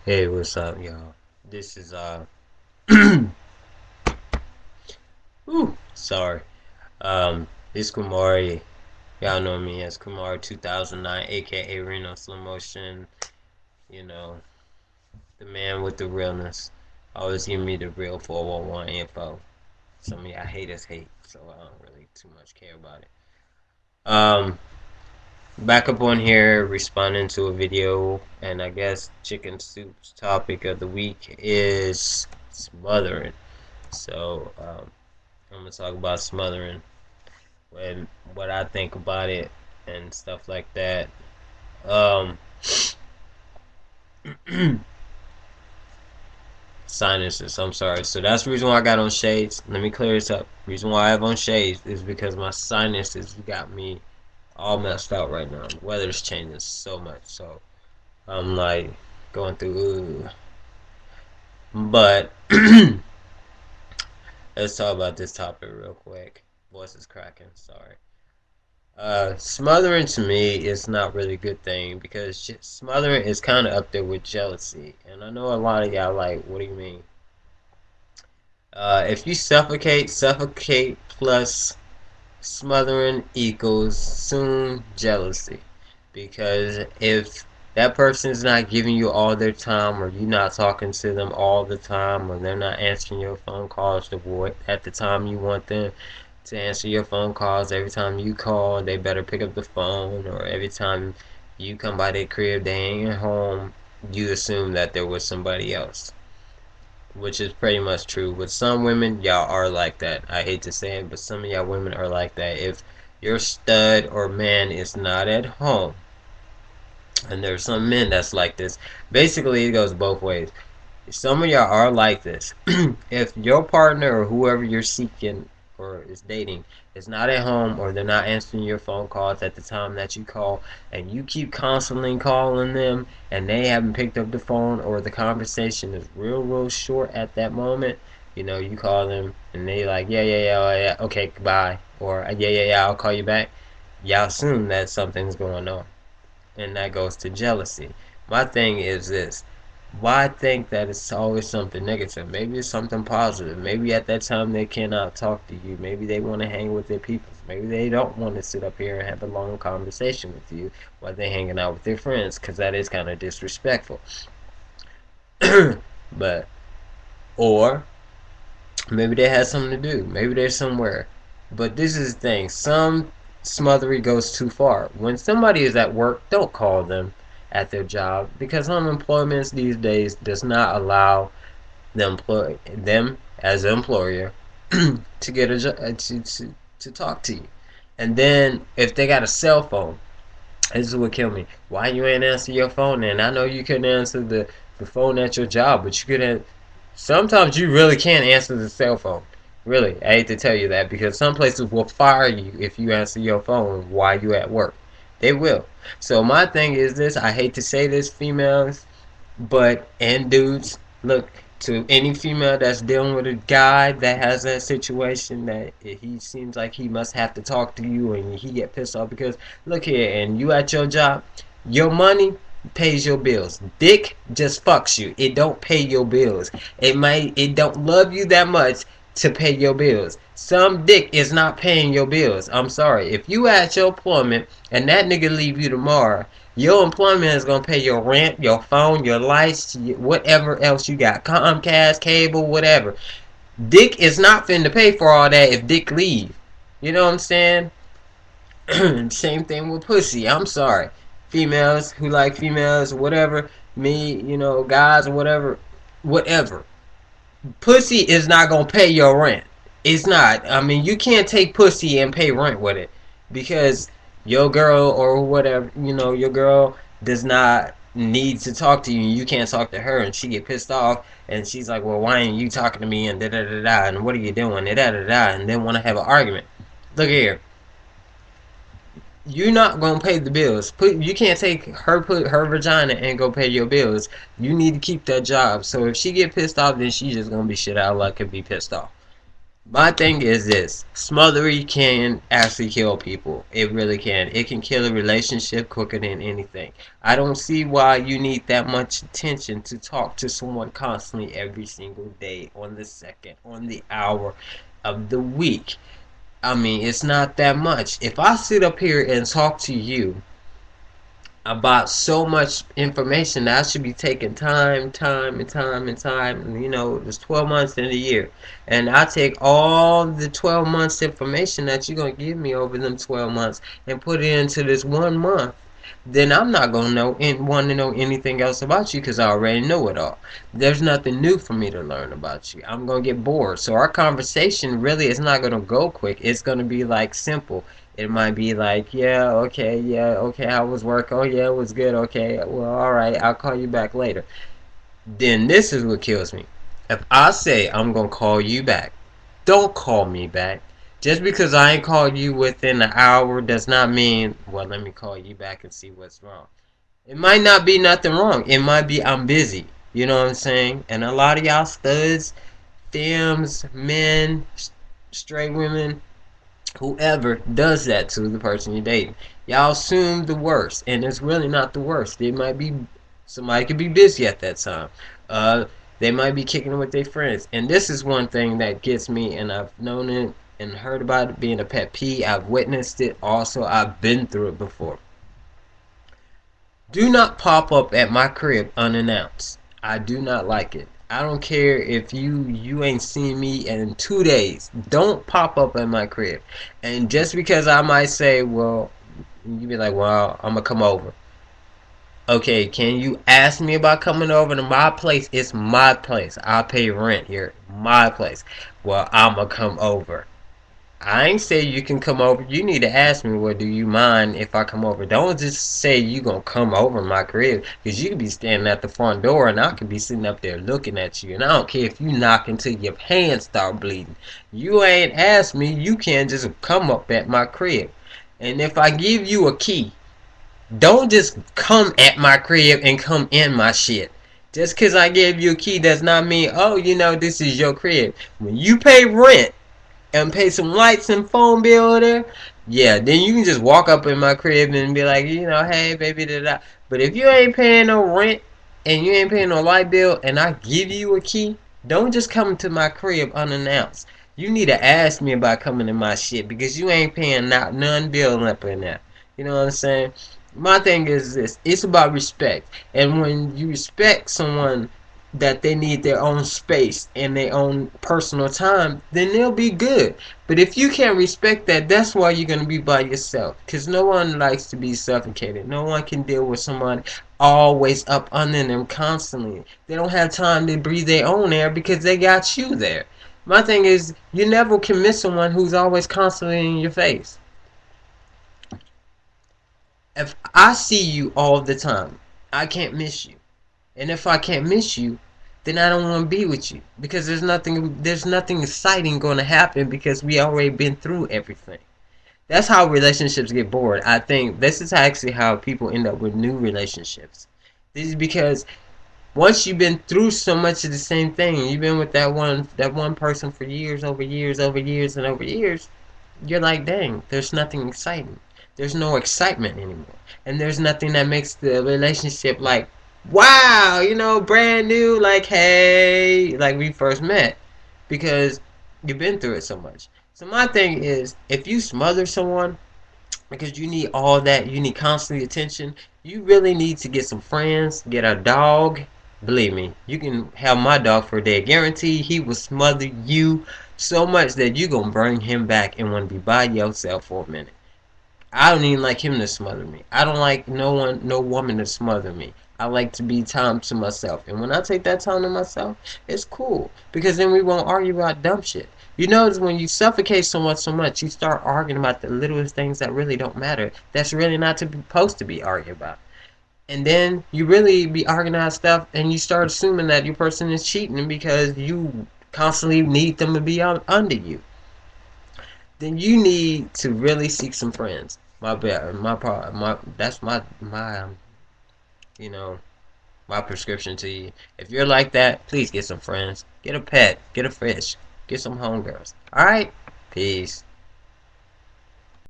Hey, what's up, y'all? This is sorry. This Kumari. Y'all know me as Kumari 2009, aka Reno Slow Motion. You know, the man with the realness. Always give me the real 411 info. Some of y'all haters hate, so I don't really too much care about it. Um, Back up on here, responding to a video, and I guess Chicken Soup's topic of the week is smothering. So, I'm gonna talk about smothering and what I think about it and stuff like that. Um, Sinuses. I'm sorry. So that's the reason why I got on shades. Let me clear this up. The reason why I have on shades is because my sinuses got me all messed up right now. The weather's changing so much, so I'm like going through. Ooh. But let's talk about this topic real quick. Voice is cracking. Sorry. Smothering to me is not really a good thing because smothering is kind of up there with jealousy. And I know a lot of y'all like, what do you mean? If you suffocate plus smothering equals soon jealousy. Because if that person's not giving you all their time, or you're not talking to them all the time, or they're not answering your phone calls at the time you want them to answer your phone calls, every time you call, they better pick up the phone, or every time you come by their crib, they ain't home, you assume that there was somebody else, which is pretty much true. With some women, y'all are like that. I hate to say it, but some of y'all women are like that. If your stud or man is not at home, and there's some men that's like this. Basically, it goes both ways. Some of y'all are like this. If your partner or whoever you're seeking or is dating is not at home, or they're not answering your phone calls at the time that you call, and you keep constantly calling them and they haven't picked up the phone, or the conversation is real short at that moment, you call them and they like, yeah, okay, goodbye, or yeah, I'll call you back. Y'all assume that something's going on, and that goes to jealousy. My thing is this: why think that it's always something negative? Maybe it's something positive. Maybe at that time they cannot talk to you. Maybe they want to hang with their people. Maybe they don't want to sit up here and have a long conversation with you while they're hanging out with their friends, because that is kind of disrespectful. But, or maybe they had something to do. Maybe they're somewhere. But this is the thing: some smothery goes too far. When somebody is at work, don't call them at their job, because unemployment these days does not allow them as an employer to get a to talk to you. And then if they got a cell phone, this is what killed me. Why you ain't answer your phone? And I know you couldn't answer the phone at your job, but you could. Sometimes you really can't answer the cell phone. Really, I hate to tell you that, because some places will fire you if you answer your phone while you at work. They will. So my thing is this: I hate to say this, females, but and dudes, look, to any female that's dealing with a guy that has that situation, that he seems like he must have to talk to you and he get pissed off because, look here, and you at your job, your money pays your bills. Dick just fucks you. It don't pay your bills. It don't love you that much to pay your bills. Some dick is not paying your bills. I'm sorry. If you at your employment and that nigga leave you tomorrow, your employment is gonna pay your rent, your phone, your lights, whatever else you got, Comcast, cable, whatever. Dick is not finna pay for all that if Dick leave. You know what I'm saying? Same thing with pussy. I'm sorry, females who like females, whatever. Me, guys, whatever, whatever. Pussy is not gonna pay your rent. It's not. I mean, you can't take pussy and pay rent with it, because your girl or whatever, your girl does not need to talk to you. You can't talk to her, and she get pissed off, and she's like, "Well, why ain't you talking to me?" And da da da da. And what are you doing? Da da da da. And then want to have an argument. Look here, you're not gonna pay the bills. You can't put her vagina and go pay your bills. You need to keep that job. So if she get pissed off, then she just gonna be shit out of luck and be pissed off. My thing is this: smothery can actually kill people. It really can. It can kill a relationship quicker than anything. I don't see why you need that much attention to talk to someone constantly every single day, on the second, on the hour of the week. I mean, it's not that much. If I sit up here and talk to you about so much information that I should be taking time. And, there's 12 months in a year. And I take all the 12 months information that you're going to give me over them 12 months and put it into this 1 month. Then I'm not going to know and want to know anything else about you because I already know it all. There's nothing new for me to learn about you. I'm going to get bored. So our conversation really is not going to go quick. It's going to be like simple. It might be like, yeah, okay, how was work? Oh, yeah, it was good, okay, well, alright, I'll call you back later. Then this is what kills me. If I say I'm gonna call you back, don't call me back. Just because I ain't called you within an hour does not mean, well, let me call you back and see what's wrong. It might not be nothing wrong. It might be I'm busy. You know what I'm saying? And a lot of y'all studs, femmes, men, straight women, whoever does that to the person you're dating, y'all assume the worst, and it's really not the worst. It might be somebody could be busy at that time. Uh, they might be kicking it with their friends, and this is one thing that gets me. And I've known it and heard about it being a pet peeve. I've witnessed it. Also, I've been through it before. Do not pop up at my crib unannounced. I do not like it. I don't care if you ain't seen me in 2 days. Don't pop up at my crib. And just because I might say, well, you be like, well, I'm gonna come over. Okay, can you ask me about coming over to my place? It's my place. I pay rent here. My place. Well, I'm gonna come over. I ain't say you can come over. You need to ask me, well, do you mind if I come over? Don't just say you gonna come over my crib, because you could be standing at the front door and I could be sitting up there looking at you. And I don't care if you knock until your pants start bleeding. You ain't asked me. You can't just come up at my crib. And if I give you a key, don't just come at my crib and come in my shit. Just because I gave you a key does not mean, oh, this is your crib. When you pay rent, and pay some lights and phone bill there, yeah, then you can just walk up in my crib and be like, hey, baby, da. But if you ain't paying no rent and you ain't paying no light bill and I give you a key, don't just come to my crib unannounced. You need to ask me about coming to my shit because you ain't paying not none bill up in there. You know what I'm saying? My thing is this: it's about respect, and when you respect someone that they need their own space and their own personal time, then they'll be good. But if you can't respect that, that's why you're going to be by yourself. Because no one likes to be suffocated. No one can deal with someone always up under them constantly. They don't have time to breathe their own air because they got you there. My thing is, you never can miss someone who's always constantly in your face. If I see you all the time, I can't miss you. And if I can't miss you, then I don't want to be with you because there's nothing exciting going to happen because we already been through everything. That's how relationships get bored. I think this is actually how people end up with new relationships. This is because once you've been through so much of the same thing, you've been with that one person for years, over years, over years, and over years, you're like, dang, there's nothing exciting. There's no excitement anymore. And there's nothing that makes the relationship like, wow, brand new, like, hey, like we first met. Because you've been through it so much. So my thing is, if you smother someone because you need all that, you need constant attention, you really need to get some friends, get a dog. Believe me, you can have my dog for a day. Guarantee he will smother you so much that you're going to bring him back and want to be by yourself for a minute. I don't even like him to smother me. I don't like no woman to smother me. I like to be time to myself. And when I take that time to myself, it's cool. Because then we won't argue about dumb shit. You notice when you suffocate someone so much, you start arguing about the littlest things that really don't matter. That's really not supposed to be argued about. And then you really be arguing about stuff and you start assuming that your person is cheating because you constantly need them to be under you. Then you need to really seek some friends. My bad, my part, my that's you know my prescription to you. If you're like that, please get some friends. Get a pet. Get a fish. Get some homegirls. Alright? Peace.